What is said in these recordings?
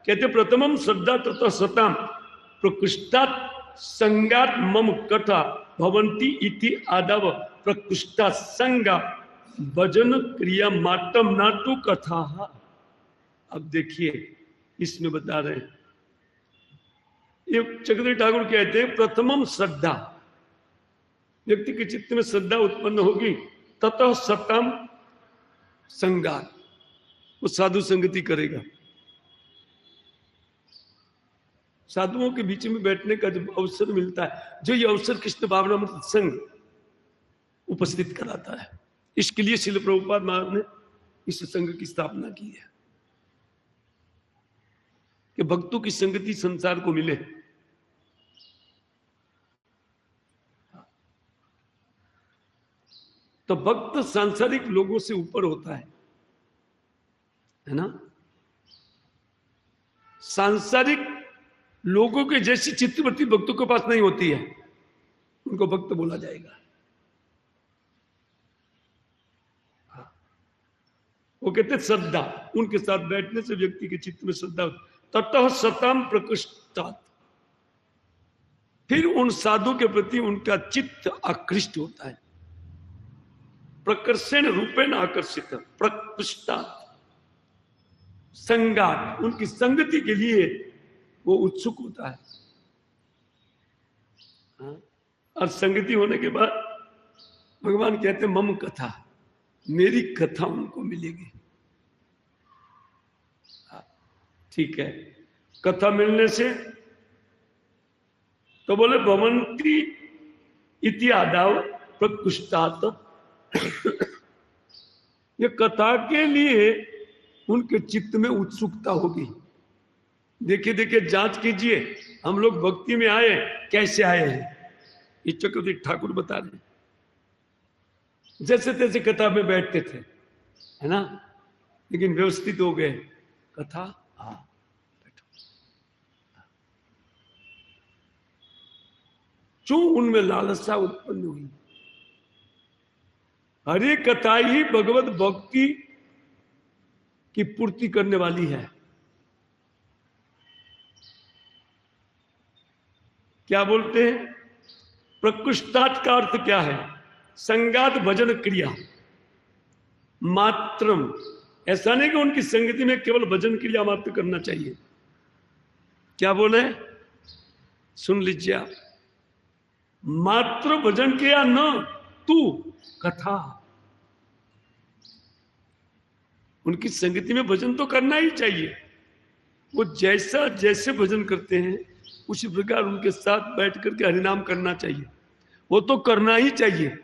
कहते प्रथमम श्रद्धा तथा सताम प्रकृष्टात् संगात मम कथा भवंती इति आदाव प्रकृष्टा संगा भजन क्रिया मातम नाटु कथा। अब देखिए इसमें बता रहे हैं, ये चक्रवर्ती ठाकुर कहते हैं प्रथमम श्रद्धा, व्यक्ति के चित्त में श्रद्धा उत्पन्न होगी, ततः सताम संगात, वो साधु संगति करेगा। साधुओं के बीच में बैठने का जब अवसर मिलता है, जो ये अवसर कृष्ण भावनामृत संघ उपस्थित कराता है, इसके लिए श्रील प्रभुपाद महाराज ने इस संघ की स्थापना की है कि भक्तों की संगति संसार को मिले। तो भक्त सांसारिक लोगों से ऊपर होता है ना। सांसारिक लोगों के जैसी चित्तवृत्ति भक्तों के पास नहीं होती है, उनको भक्त बोला जाएगा। वो कहते श्रद्धा, उनके साथ बैठने से व्यक्ति के चित्त में श्रद्धा, ततः सताम प्रकृष्टात्, फिर उन साधु के प्रति उनका चित्त आकृष्ट होता है। प्रकर्षण रूपेण आकर्षित, प्रकृष्टात् संगात, उनकी संगति के लिए वो उत्सुक होता है। और संगति होने के बाद भगवान कहते मम कथा, मेरी कथा उनको मिलेगी। ठीक है, कथा मिलने से तो बोले भवंती इति आदाव प्रकृष्टात्, ये कथा के लिए उनके चित्त में उत्सुकता होगी। देखिए देखिए जांच कीजिए, हम लोग भक्ति में आए कैसे आए हैं, ये चक्रवर्ती ठाकुर बता रहे हैं। जैसे तैसे कथा में बैठते थे, है ना, लेकिन व्यवस्थित हो गए। कथा, हाँ बैठो। क्यों? उनमें लालसा उत्पन्न हुई। हरे कथा ही भगवत भक्ति की पूर्ति करने वाली है। क्या बोलते हैं? प्रकृष्टात् का अर्थ क्या है? संगात भजन क्रिया मात्रम। ऐसा नहीं कि उनकी संगति में केवल भजन क्रिया मात्र करना चाहिए। क्या बोले? सुन लीजिए आप, मात्र भजन क्रिया न तू कथा। उनकी संगति में भजन तो करना ही चाहिए। वो जैसा जैसे भजन करते हैं उसी प्रकार उनके साथ बैठ करके हरिनाम करना चाहिए। वो तो करना ही चाहिए,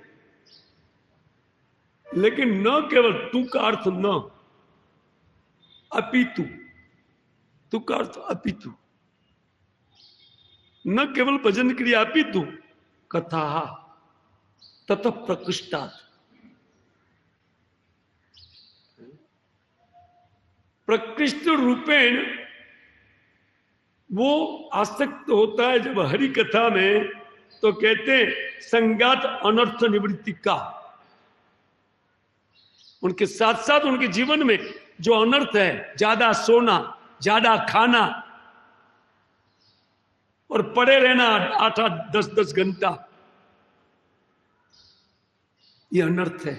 लेकिन न केवल तू का अर्थ न, अपितु, तू का अर्थ अपितु, न केवल भजन क्रिया, अपितु कथा ततः प्रकृष्टात्। प्रकृष्ट रूपेण वो आसक्त होता है जब हरि कथा में, तो कहते संगात अनर्थ निवृत्ति का। उनके साथ साथ उनके जीवन में जो अनर्थ है, ज्यादा सोना, ज्यादा खाना और पड़े रहना 8-8, 10-10 घंटा, ये अनर्थ है,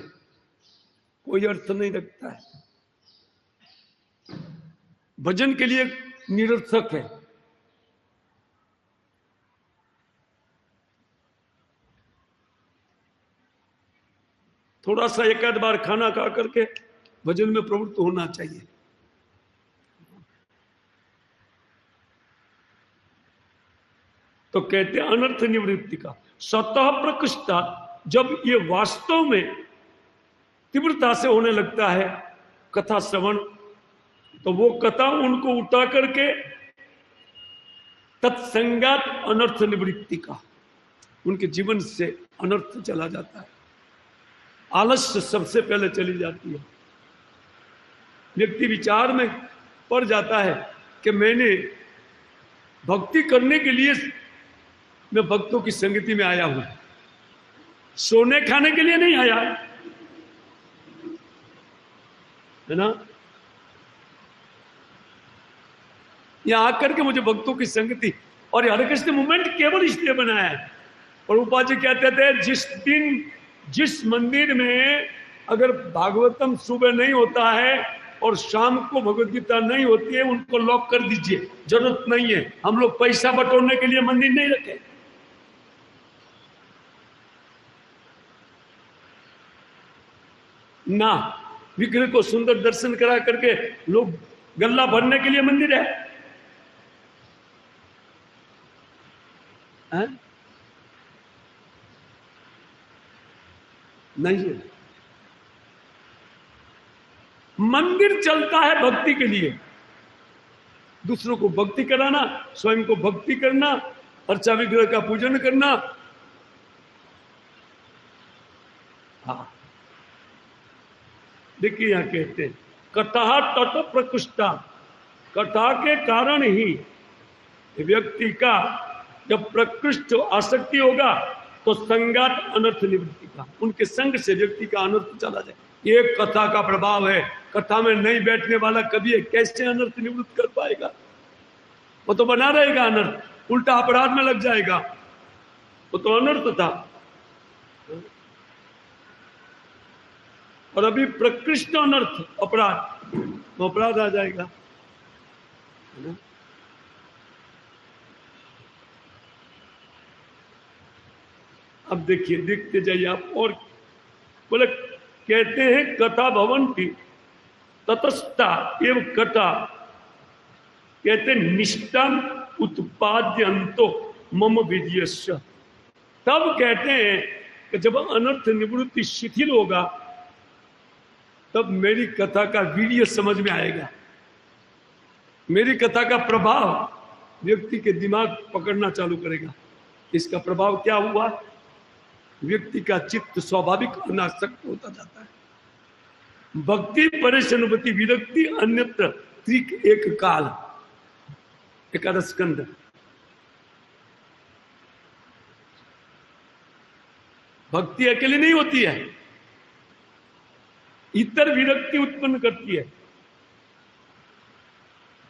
कोई अर्थ नहीं रखता है। भजन के लिए निरर्थक है। थोड़ा सा एक आध बार खाना खा करके भजन में प्रवृत्त होना चाहिए। तो कहते हैं अनर्थ निवृत्ति का। स्वतः प्रकृष्टा, जब ये वास्तव में तीव्रता से होने लगता है कथा श्रवण, तो वो कथा उनको उठा करके तत्संगात अनर्थ निवृत्ति का, उनके जीवन से अनर्थ चला जाता है। आलस्य सबसे पहले चली जाती है। व्यक्ति विचार में पड़ जाता है कि मैंने भक्ति करने के लिए मैं भक्तों की संगति में आया हूं, सोने खाने के लिए नहीं आया, है ना। यहाँ आकर के मुझे भक्तों की संगति, और हरे कृष्ण मूवमेंट केवल इसलिए बनाया है। प्रभुपाद जी कहते थे जिस दिन जिस मंदिर में अगर भागवतम सुबह नहीं होता है और शाम को भगवत गीता नहीं होती है, उनको लॉक कर दीजिए, जरूरत नहीं है। हम लोग पैसा बटोरने के लिए मंदिर नहीं रखे। ना विग्रह को सुंदर दर्शन करा करके लोग गल्ला भरने के लिए मंदिर है, है? नहीं है। मंदिर चलता है भक्ति के लिए, दूसरों को भक्ति कराना, स्वयं को भक्ति करना, अर्चा विग्रह का पूजन करना। हाँ देखिए यहां कहते हैं कथा तट प्रकृष्टा, कथा के कारण ही व्यक्ति का जब प्रकृष्ट आसक्ति होगा तो संगात अनर्थ निवृत्ति का, उनके संग से व्यक्ति का अनर्थ चला जाए। ये कथा का प्रभाव है। कथा में नहीं बैठने वाला कभी कैसे अनर्थ निवृत्त कर पाएगा? वो तो बना रहेगा अनर्थ, उल्टा अपराध में लग जाएगा। वो तो अनर्थ था, और अभी प्रकृष्ट अनर्थ अपराध, तो अपराध आ जाएगा। अब देखिए, देखते जाइए आप। और बोले कहते हैं कथा भवन की ततस्था एवं कथा, कहते निष्ठा उत्पाद्य अंतो मम विजयस्य। तब कहते हैं कि जब अनर्थ निवृत्ति शिथिल होगा तब मेरी कथा का वीर्य समझ में आएगा, मेरी कथा का प्रभाव व्यक्ति के दिमाग पकड़ना चालू करेगा। इसका प्रभाव क्या हुआ? व्यक्ति का चित्त स्वाभाविक अनासक्त होता जाता है। भक्ति परेशानुपति विरक्ति अन्यत्र त्रिक एक काल, एकादश स्कंद। भक्ति अकेले नहीं होती है, इतर विरक्ति उत्पन्न करती है।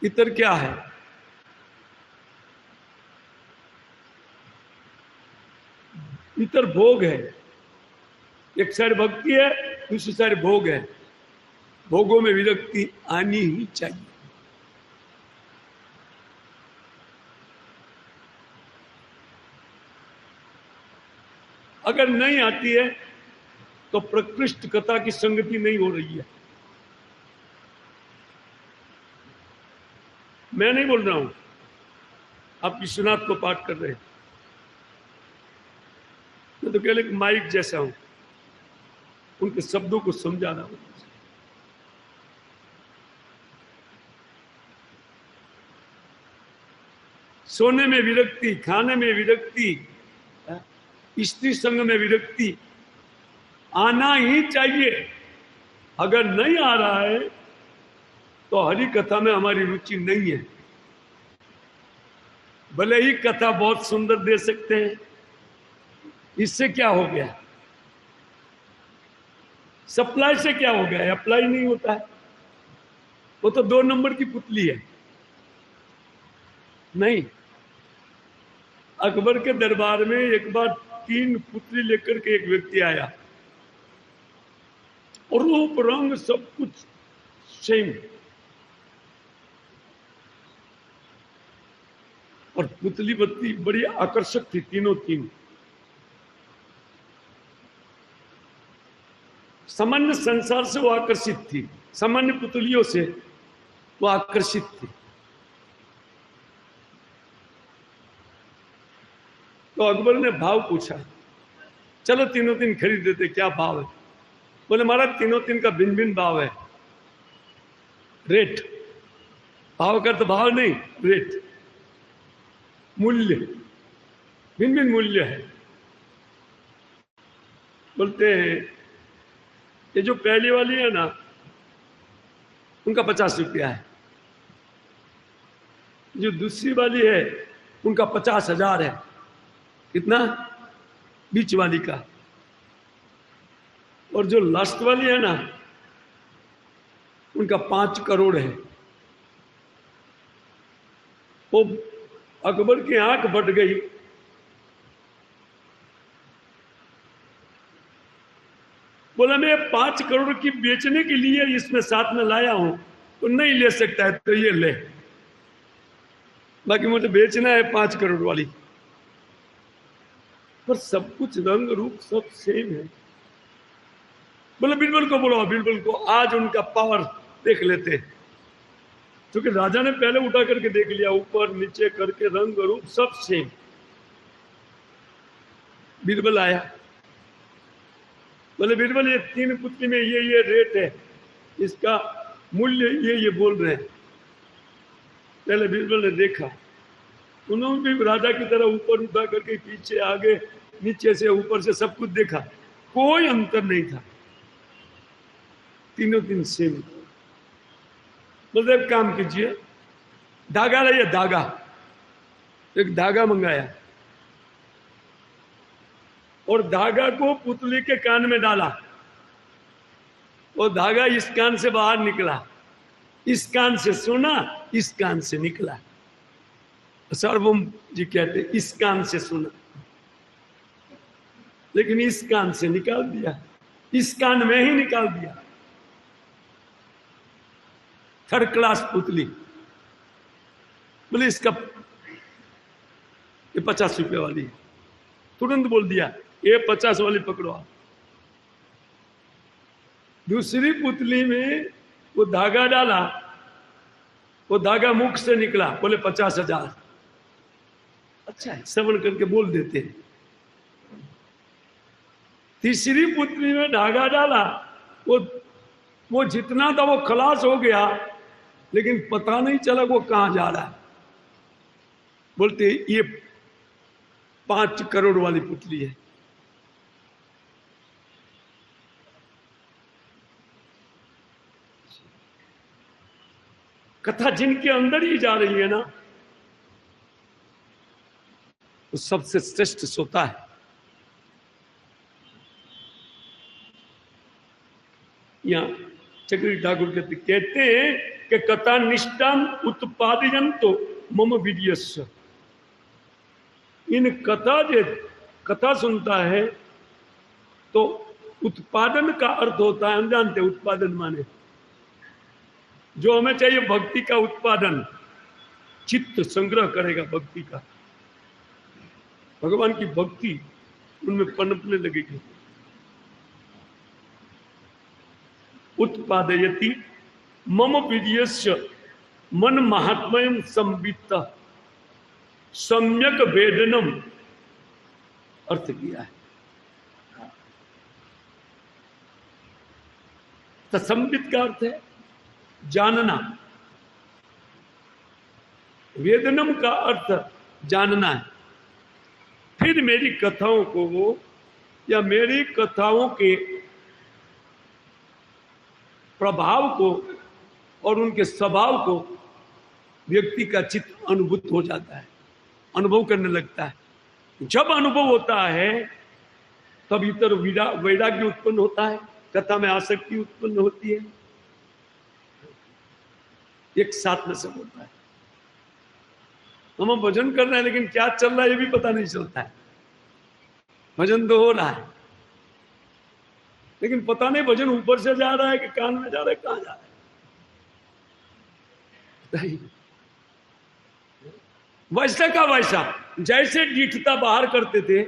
इतर क्या है? इतर भोग है। एक साइड भक्ति है, दूसरी साइड भोग है। भोगों में विरक्ति आनी ही चाहिए। अगर नहीं आती है तो प्रकृष्ट कथा की संगति नहीं हो रही है। मैं नहीं बोल रहा हूं, आप विश्वनाथ को पाठ कर रहे हैं। मैं तो केवल एक माइक जैसा हूं, उनके शब्दों को समझा रहा हूं। सोने में विरक्ति, खाने में विरक्ति, स्त्री संग में विरक्ति आना ही चाहिए। अगर नहीं आ रहा है तो हरि कथा में हमारी रुचि नहीं है। भले ही कथा बहुत सुंदर दे सकते हैं, इससे क्या हो गया? सप्लाई से क्या हो गया? अप्लाई नहीं होता है। वो तो 2 नंबर की पुतली है। नहीं, अकबर के दरबार में एक बार 3 पुतली लेकर के एक व्यक्ति आया, और रूप रंग सब कुछ सेम, और पुतली बत्ती बड़ी आकर्षक थी, तीनों तीन। सामान्य संसार से वो आकर्षित थी, सामान्य पुतलियों से वो आकर्षित थी। तो अकबर ने भाव पूछा, चलो तीनों तीन खरीद देते, क्या भाव है? बोले महाराज तीनों तीन का भिन्न भिन्न भाव है। रेट, भाव का तो भाव नहीं, रेट, मूल्य, भिन्न भिन्न मूल्य है। बोलते हैं ये जो पहली वाली है ना, उनका 50 रुपया है। जो दूसरी वाली है उनका 50,000 है। कितना? बीच वाली का। और जो लास्ट वाली है ना, उनका 5 करोड़ है। वो अकबर की आंख फट गई। बोला मैं 5 करोड़ की बेचने के लिए इसमें साथ में लाया हूं, तो नहीं ले सकता है तो ये ले, बाकी मुझे बेचना है 5 करोड़ वाली। पर सब कुछ रंग रूप सब सेम है। बोले बीरबल को बोलो, बीरबल को आज उनका पावर देख लेते हैं। क्योंकि राजा ने पहले उठा करके देख लिया, ऊपर नीचे करके रंग रूप सब सेम। बीरबल आया, बोले बीरबल ये 3 पुतली में ये रेट है, इसका मूल्य ये बोल रहे हैं। पहले बीरबल ने देखा, उन्होंने भी राजा की तरह ऊपर उठा करके पीछे आगे नीचे से ऊपर से सब कुछ देखा, कोई अंतर नहीं था, तीनों सेम। मतलब काम कीजिए, धागा लाइए, धागा, एक धागा मंगाया और धागा को पुतली के कान में डाला, और धागा इस कान से बाहर निकला, इस कान से सुना, इस कान से निकला। सार्वभौम जी कहते इस कान से सुना, लेकिन इस कान से निकाल दिया, इस कान में ही निकाल दिया। 3rd क्लास पुतली। बोले इसका ये 50 रुपए वाली है। तुरंत बोल दिया ये 50 वाली पकड़ो आप। दूसरी पुतली में वो धागा डाला, वो धागा मुख से निकला, बोले 50,000। अच्छा है, श्रवण करके बोल देते हैं। तीसरी पुतली में धागा डाला, वो जितना था वो खलास हो गया, लेकिन पता नहीं चला वो कहां जा रहा है। बोलते ये 5 करोड़ वाली पुतली है। कथा जिनके अंदर ही जा रही है ना, वो सबसे श्रेष्ठ सोता है। यहाँ चक्री ठाकुर कहते हैं कि कथा निष्ठाम उत्पादयन तो मम विद्यस्य। इन कथा सुनता है तो उत्पादन का अर्थ होता है, हम जानते हैं उत्पादन माने जो हमें चाहिए, भक्ति का उत्पादन, चित्त संग्रह करेगा भक्ति का, भगवान की भक्ति उनमें पनपने लगेगी। उत्पादयति मम विद्यस्य मन महात्म्यं संवित्त सम्यक वेदनम, अर्थ किया है। तो संवित का अर्थ है जानना, वेदनम का अर्थ जानना है। फिर मेरी कथाओं को वो, या मेरी कथाओं के प्रभाव को और उनके स्वभाव को व्यक्ति का चित्त अनुभूत हो जाता है, अनुभव करने लगता है। जब अनुभव होता है तब इतर वैराग्य उत्पन्न होता है, कथा में आसक्ति उत्पन्न होती है, एक साथ में सब होता है। हम भजन कर रहे हैं लेकिन क्या चल रहा है ये भी पता नहीं चलता है। भजन तो हो रहा है लेकिन पता नहीं भजन ऊपर से जा रहा है कि कान में जा रहा है, कहां जा रहा है। वैसा का वैसा, जैसे डीठता बाहर करते थे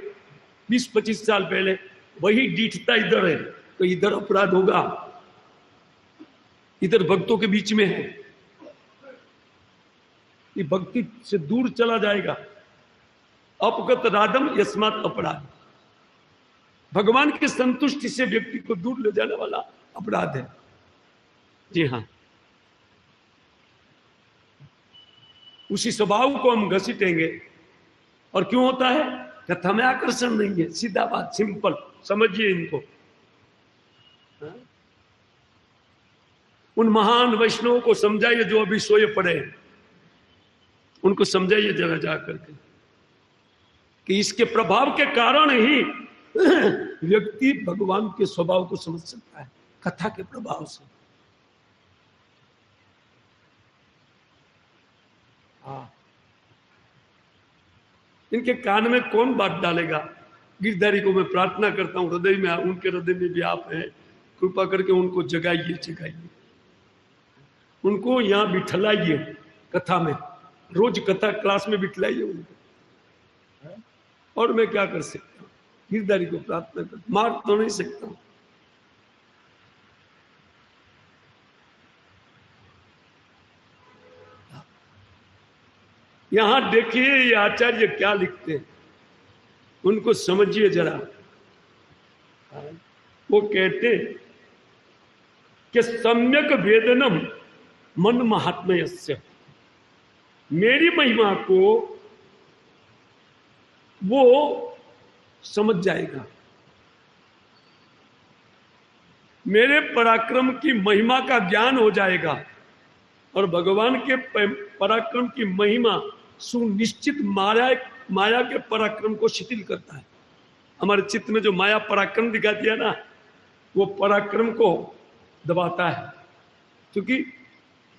20-25 साल पहले, वही डीठता इधर है, तो इधर अपराध होगा, इधर भक्तों के बीच में है, ये भक्ति से दूर चला जाएगा। अपगत राधम यस्मात् अपराध, भगवान की संतुष्टि से व्यक्ति को दूर ले जाने वाला अपराध है। जी हाँ, उसी स्वभाव को हम घसीटेंगे। और क्यों होता है? कथा में आकर्षण नहीं है, सीधा बात, सिंपल समझिए इनको। उन महान वैष्णवों को समझाइए जो अभी सोए पड़े हैं, उनको समझाइए जरा जा करके कि इसके प्रभाव के कारण ही व्यक्ति भगवान के स्वभाव को समझ सकता है, कथा के प्रभाव से। हाँ, इनके कान में कौन बात डालेगा। गिरधारी को मैं प्रार्थना करता हूँ, हृदय में, उनके हृदय में भी आप हैं, कृपा करके उनको जगाइए जगाइए, उनको यहाँ बिठलाइए कथा में, रोज कथा क्लास में बिठलाइए उनको। और मैं क्या कर सकता हूँ, गिरधारी को प्रार्थना कर, मार तो नहीं सकता हूँ। यहां देखिए ये आचार्य क्या लिखते हैं, उनको समझिए जरा। वो कहते कि सम्यक वेदनम मन महात्म्यस्य, मेरी महिमा को वो समझ जाएगा, मेरे पराक्रम की महिमा का ज्ञान हो जाएगा। और भगवान के पराक्रम की महिमा सुनिश्चित माया के पराक्रम को शिथिल करता है। हमारे चित्त में जो माया पराक्रम दिखाती है ना, वो पराक्रम को दबाता है, क्योंकि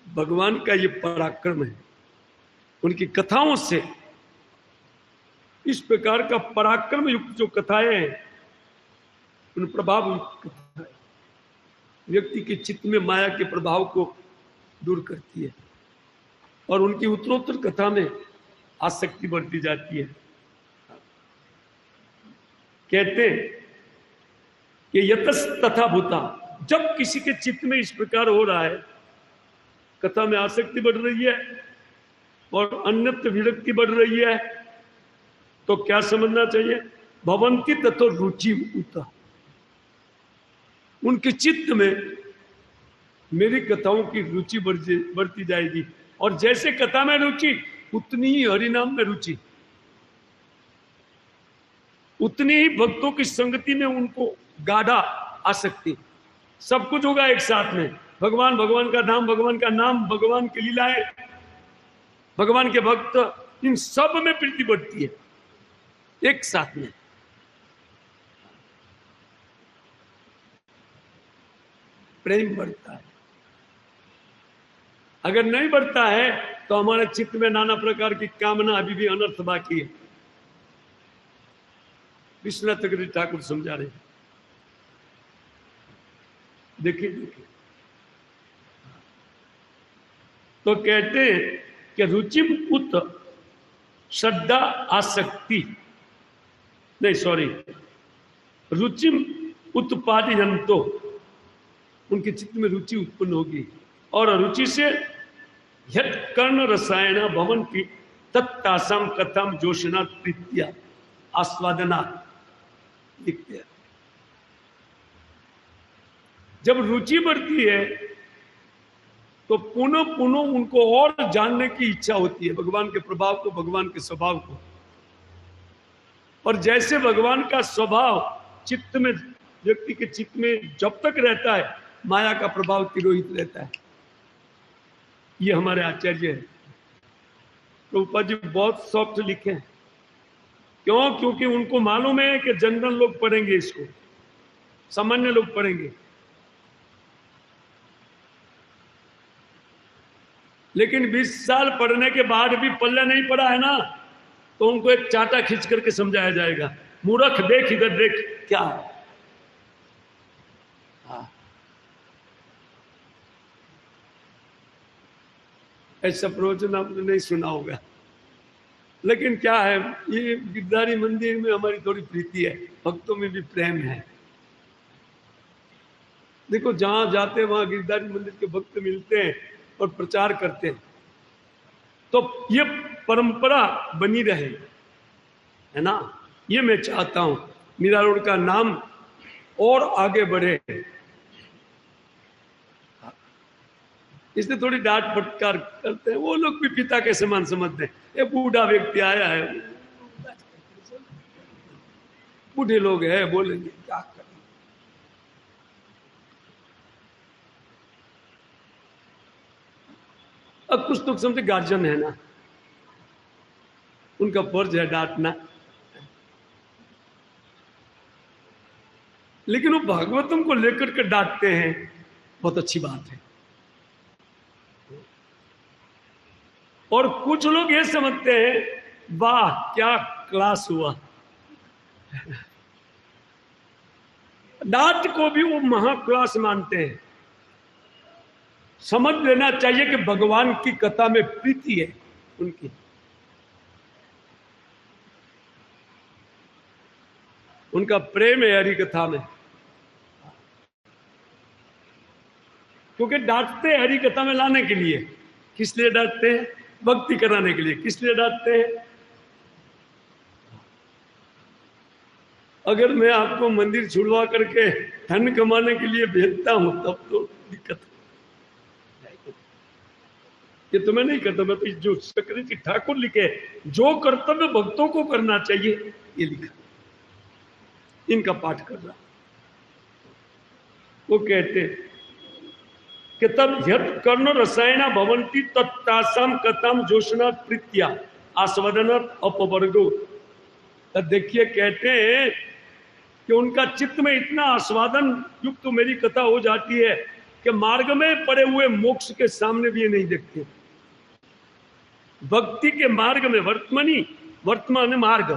भगवान का ये पराक्रम है। उनकी कथाओं से इस प्रकार का पराक्रम युक्त जो कथाएं हैं, उन प्रभाव युक्त कथाएं व्यक्ति के चित्त में माया के प्रभाव को दूर करती है, और उनकी उत्तरोत्तर कथा में आसक्ति बढ़ती जाती है। कहते हैं कि यतस तथा भूता, जब किसी के चित्त में इस प्रकार हो रहा है, कथा में आसक्ति बढ़ रही है और अन्यत्र विरक्ति बढ़ रही है, तो क्या समझना चाहिए, भवंती तथो रुचि उता, उनके चित्त में मेरी कथाओं की रुचि बढ़ती जाएगी। और जैसे कथा में रुचि, उतनी ही हरिनाम में रुचि, उतनी ही भक्तों की संगति में उनको गाढ़ा आसक्ति। सब कुछ होगा एक साथ में, भगवान, भगवान का नाम, भगवान का नाम, भगवान की लीलाएं, भगवान के भक्त, इन सब में प्रीति बढ़ती है एक साथ में। प्रेम बढ़ता है। अगर नहीं बढ़ता है तो हमारे चित्त में नाना प्रकार की कामना, अभी भी अनर्थ बाकी है। विश्वनाथ चक्रवर्ती ठाकुर समझा रहे हैं, देखिए देखिए। तो कहते हैं कि रुचिम उत श्रद्धा आसक्ति, नहीं सॉरी, रुचिम उत्पादयन्तो, उनके चित्त में रुचि उत्पन्न होगी, और रुचि से यत् कर्ण रसायन भवन की तत्तासाम कथाम जोशना प्रीत्या आस्वादना लिखते हैं। जब रुचि बढ़ती है तो पुनः पुनः उनको और जानने की इच्छा होती है, भगवान के प्रभाव को, भगवान के स्वभाव को। और जैसे भगवान का स्वभाव चित्त में, व्यक्ति के चित्त में जब तक रहता है, माया का प्रभाव तिरोहित रहता है। ये हमारे आचार्य है, प्रभुपाद जी बहुत सॉफ्ट लिखे हैं। क्यों? क्योंकि उनको मालूम है कि जनरल लोग पढ़ेंगे इसको, सामान्य लोग पढ़ेंगे, लेकिन 20 साल पढ़ने के बाद भी पल्ले नहीं पड़ा है ना, तो उनको एक चाटा खींच करके समझाया जाएगा, मूर्ख देख इधर देख क्या है। हाँ, ऐसा प्रवचन आपने नहीं सुना होगा, लेकिन क्या है, ये गिरधारी मंदिर में हमारी थोड़ी प्रीति है, भक्तों में भी प्रेम है। देखो जहां जाते हैं वहां गिरधारी मंदिर के भक्त मिलते हैं और प्रचार करते हैं, तो ये परंपरा बनी रहे, है ना। ये मैं चाहता हूं, मीरा रोड का नाम और आगे बढ़े। इसलिए थोड़ी डांट फटकार करते हैं, वो लोग भी पिता के समान समझते हैं। ये बूढ़ा व्यक्ति आया है, बूढ़े लोग हैं, बोलेंगे क्या करें। अब कुछ तो समझे गार्जियन है ना, उनका फर्ज है डांटना, लेकिन वो भागवतम को लेकर के डांटते हैं, बहुत अच्छी बात है। और कुछ लोग ये समझते हैं, वाह क्या क्लास हुआ। नाट को भी वो महाक्लास मानते हैं। समझ लेना चाहिए कि भगवान की कथा में प्रीति है उनकी। उनका प्रेम है हरि कथा में, क्योंकि डांटते हैं हरि कथा में लाने के लिए। किस लिए डांटते हैं? भक्ति कराने के लिए। किस लिए डांटते हैं? अगर मैं आपको मंदिर छुड़वा करके धन कमाने के लिए भेजता हूं तब तो दिक्कत है। ये तो मैं नहीं करता। मैं तो जो सक्रिय ठाकुर लिखे, जो कर्तव्य भक्तों को करना चाहिए, ये लिखा, इनका पाठ कर रहा। वो कहते कि तब यत् कर्ण रसायना भवंती तत्तासाम कथाम जोशना प्रीत्या आस्वादन अपवर्गो। देखिए, कहते हैं कि उनका चित्त में इतना आस्वादन युक्त तो मेरी कथा हो जाती है कि मार्ग में पड़े हुए मोक्ष के सामने भी ये नहीं देखते। भक्ति के मार्ग में वर्तमान मार्ग,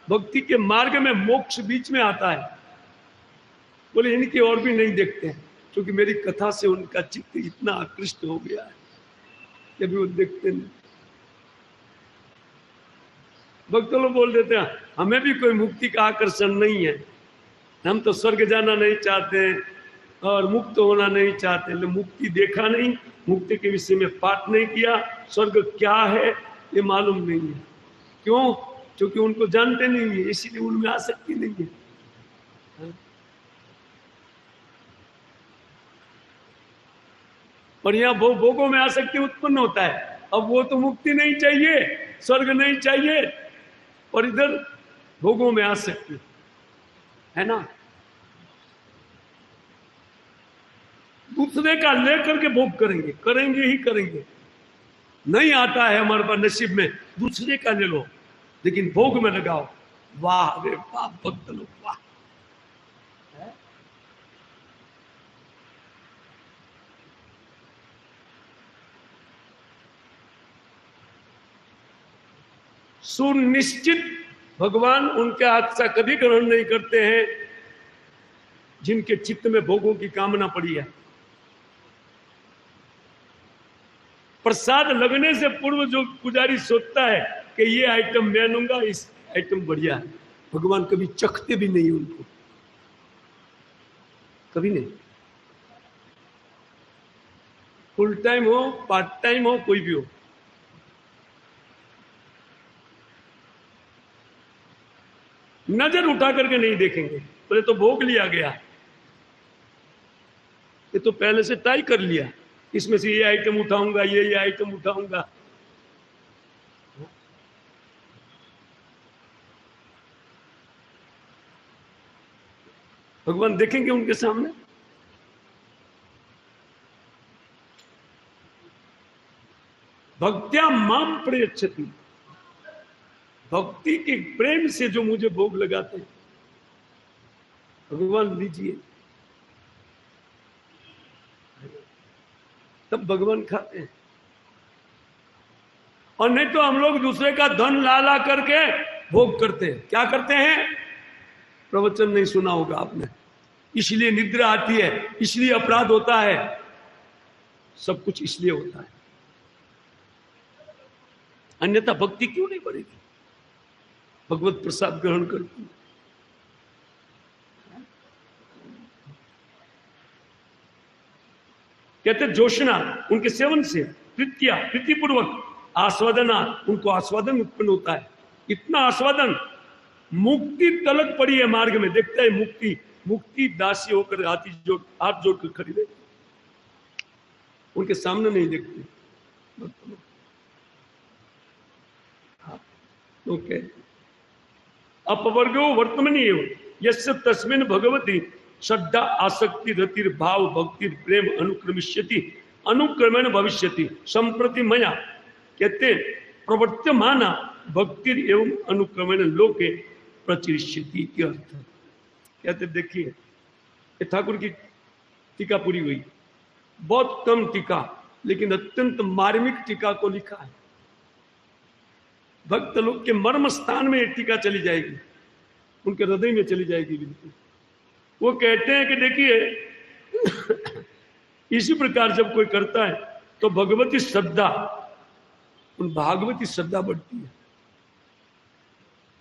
भक्ति के मार्ग में मोक्ष बीच में आता है। बोले इनकी और भी नहीं देखते हैं, क्योंकि मेरी कथा से उनका चित्त इतना आकृष्ट हो गया है कि अभी वो देखते नहीं। भक्त लोग बोल देते हैं हमें भी कोई मुक्ति का आकर्षण नहीं है, हम तो स्वर्ग जाना नहीं चाहते और मुक्त होना नहीं चाहते। मुक्ति देखा नहीं, मुक्ति के विषय में पाठ नहीं किया, स्वर्ग क्या है ये मालूम नहीं है। क्यों? क्योंकि उनको जानते नहीं है, इसीलिए उनमें आसक्ति नहीं है। और यहाँ भोगों में आसक्ति उत्पन्न होता है। अब वो तो मुक्ति नहीं चाहिए, स्वर्ग नहीं चाहिए, और इधर भोगों में आसक्ति है ना। दूसरे का लेकर के भोग करेंगे ही करेंगे। नहीं आता है हमारे पास नसीब में, दूसरे का ले लो, लेकिन भोग में लगाओ। वाह रे वाह भक्त लोग, वाह। सुनिश्चित भगवान उनके हाथ से कभी ग्रहण नहीं करते हैं जिनके चित्त में भोगों की कामना पड़ी है। प्रसाद लगने से पूर्व जो पुजारी सोचता है कि ये आइटम मैं लूंगा, इस आइटम बढ़िया है, भगवान कभी चखते भी नहीं उनको, कभी नहीं। फुल टाइम हो, पार्ट टाइम हो, कोई भी हो, नजर उठा करके नहीं देखेंगे। बोले तो भोग लिया गया, ये तो पहले से तय कर लिया, इसमें से ये आइटम उठाऊंगा, ये आइटम उठाऊंगा। भगवान देखेंगे उनके सामने? भक्त्या माम प्रयच्छति, भक्ति के प्रेम से जो मुझे भोग लगाते हैं, भगवान लीजिए, तब भगवान खाते हैं। और नहीं तो हम लोग दूसरे का धन ला ला करके भोग करते हैं। क्या करते हैं? प्रवचन नहीं सुना होगा आपने, इसलिए निद्रा आती है, इसलिए अपराध होता है, सब कुछ इसलिए होता है। अन्यथा भक्ति क्यों नहीं बढ़ेगी? भगवत प्रसाद ग्रहण करती। कहते जोशना, उनके सेवन से, प्रीत्या, प्रीतिपूर्वक, आस्वादना, उनको आस्वादन उत्पन्न होता है। इतना आस्वादन, मुक्ति तलक पड़ी है मार्ग में। देखता है मुक्ति दासी होकर हाथ जोड़ कर खड़ी रहती, उनके सामने नहीं देखते। ओके, अपवर्गो वर्तमनी यस्य तस्मिन् भगवती श्रद्धा आसक्ति रतिर भाव भक्ति प्रेम अनुक्रमिष्यति अनुक्रमेण भविष्यति संप्रति मया। कहते प्रवर्त्यमाना भक्ति एवं अनुक्रमेण लोके प्रचिष्यति के अर्थ। कहते देखिए, ठाकुर की टीका पूरी हुई, बहुत कम टीका, लेकिन अत्यंत मार्मिक टीका को लिखा है। भक्त लोग के मर्म स्थान में ये टीका चली जाएगी, उनके हृदय में चली जाएगी बिल्कुल। वो कहते हैं कि देखिए इसी प्रकार जब कोई करता है तो भगवती श्रद्धा, उन भागवती श्रद्धा बढ़ती है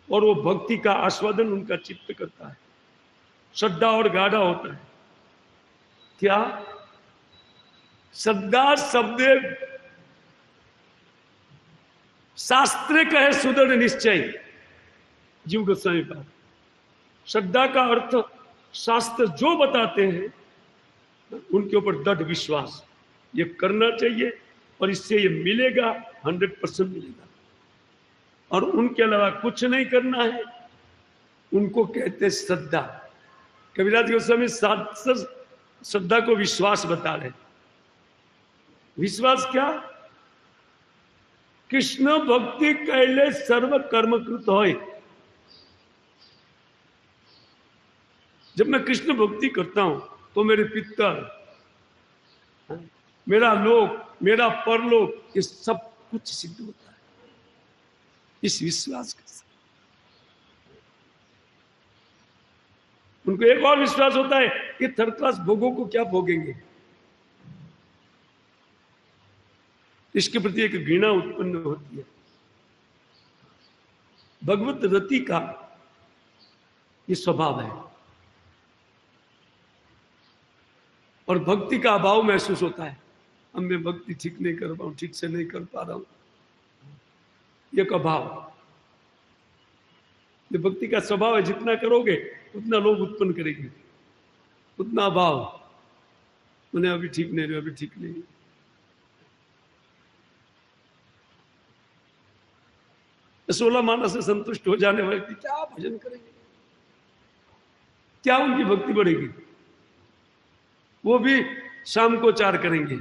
और वो भक्ति का आस्वादन उनका चित्त करता है, श्रद्धा और गाढ़ा होता है। क्या श्रद्धा शब्द शास्त्र कहे सुदृढ़ निश्चय, जीव गोस्वामी का श्रद्धा का अर्थ शास्त्र जो बताते हैं उनके ऊपर दृढ़ विश्वास, ये करना चाहिए और इससे ये मिलेगा, 100% मिलेगा, और उनके अलावा कुछ नहीं करना है, उनको कहते हैं श्रद्धा। कबीरदास गोस्वामी श्रद्धा को विश्वास बता रहे। विश्वास क्या? कृष्ण भक्ति कैले सर्व कर्म कृत होय। जब मैं कृष्ण भक्ति करता हूं तो मेरे पितर, मेरा लोक, मेरा परलोक, ये सब कुछ सिद्ध होता है इस विश्वास के साथ। उनको एक और विश्वास होता है कि थर्ड क्लास भोगों को क्या भोगेंगे, इसके प्रति एक घृणा उत्पन्न होती है। भगवत रति का ये स्वभाव है और भक्ति का अभाव महसूस होता है। अब मैं भक्ति ठीक नहीं कर पाऊं, ठीक से नहीं कर पा रहा हूं, एक अभाव। ये भक्ति का स्वभाव है, जितना करोगे उतना लोग उत्पन्न करेंगे, उतना अभाव, उन्हें अभी ठीक नहीं रहे, अभी ठीक नहीं। सोलह माना से संतुष्ट हो जाने वाले क्या भजन करेंगे, क्या उनकी भक्ति बढ़ेगी? वो भी शाम को 4 करेंगे,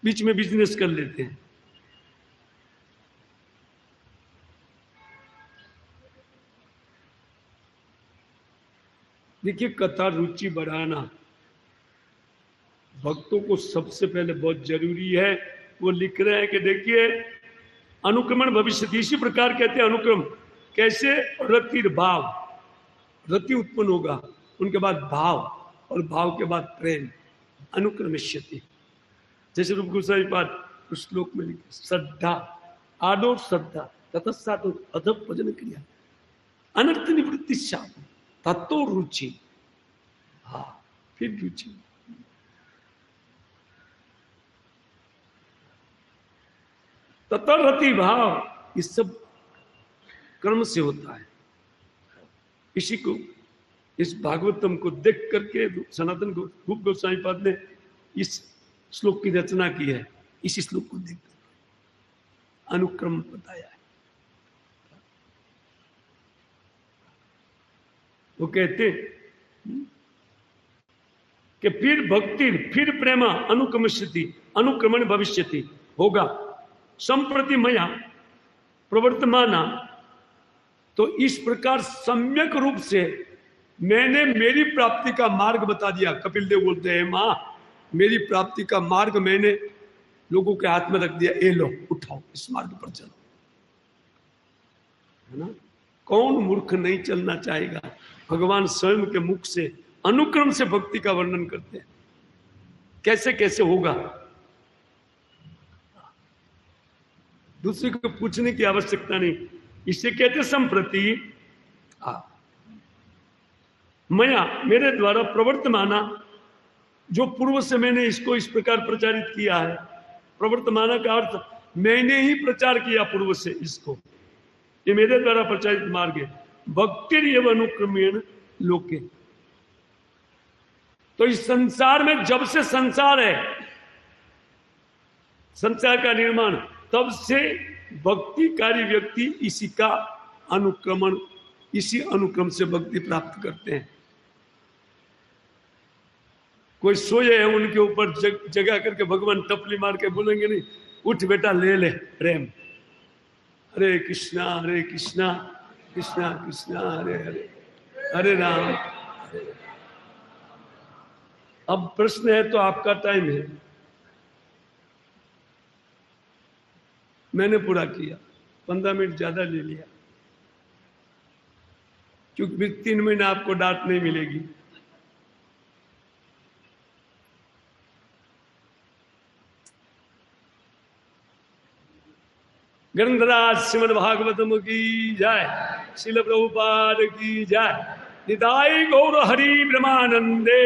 बीच में बिजनेस कर लेते हैं। देखिए, कथा रुचि बढ़ाना भक्तों को सबसे पहले बहुत जरूरी है। वो लिख रहे हैं कि देखिए, अनुक्रमण भविष्य, इसी प्रकार कहते हैं अनुक्रम। कैसे? रति भाव, रति उत्पन्न होगा, उनके बाद भाव, और भाव के बाद प्रेम, अनुक्रमिष्यति। जैसे रूप गोस्वामी पाद उस श्लोक में लिखे, श्रद्धा आदो श्रद्धा ततस्सातो अध भजन क्रिया अनर्थ निवृत्ति शाम तत्तो रुचि। हाँ, फिर रुचि। तत्रति भाव, इस सब कर्म से होता है। इसी को, इस भागवतम को देख करके सनातन रूप गोस्वामी पाद ने इस श्लोक की रचना की है। इसी श्लोक को देख कर अनुक्रम बताया है। वो कहते कि फिर भक्ति, फिर प्रेम, अनुक्रमष्यति, अनुक्रमण भविष्यति होगा। संप्रति मया प्रवर्तमाना, तो इस प्रकार सम्यक रूप से मैंने मेरी प्राप्ति का मार्ग बता दिया। कपिल देव बोलते हैं, मां मेरी प्राप्ति का मार्ग मैंने लोगों के हाथ में रख दिया, ए लो उठाओ, इस मार्ग पर चलो। है ना? कौन मूर्ख नहीं चलना चाहेगा? भगवान स्वयं के मुख से अनुक्रम से भक्ति का वर्णन करते हैं, कैसे कैसे होगा। दूसरे को पूछने की आवश्यकता नहीं। इसे कहते संप्रति मया, मेरे द्वारा प्रवर्तमाना, जो पूर्व से मैंने इसको इस प्रकार प्रचारित किया है। प्रवर्तमाना का अर्थ मैंने ही प्रचार किया पूर्व से इसको, ये मेरे द्वारा प्रचारित मार्ग है। भक्ति एवं अनुक्रमेण लोके, तो इस संसार में जब से संसार है, संसार का निर्माण, तब से भक्तिकारी व्यक्ति इसी का अनुक्रमण, इसी अनुक्रम से भक्ति प्राप्त करते हैं। कोई सोए है, उनके ऊपर जगह करके भगवान टपली मार के बोलेंगे नहीं, उठ बेटा ले ले प्रेम, हरे कृष्णा कृष्णा कृष्णा हरे हरे, हरे राम। अब प्रश्न है तो आपका टाइम है, मैंने पूरा किया। 15 मिनट ज्यादा ले लिया, क्योंकि 3 महीना आपको डांट नहीं मिलेगी। ग्रंथराज श्रीमद् भागवतम की जय, श्रील प्रभुपाद की जय, निताई गौर हरि ब्रह्मानंदे।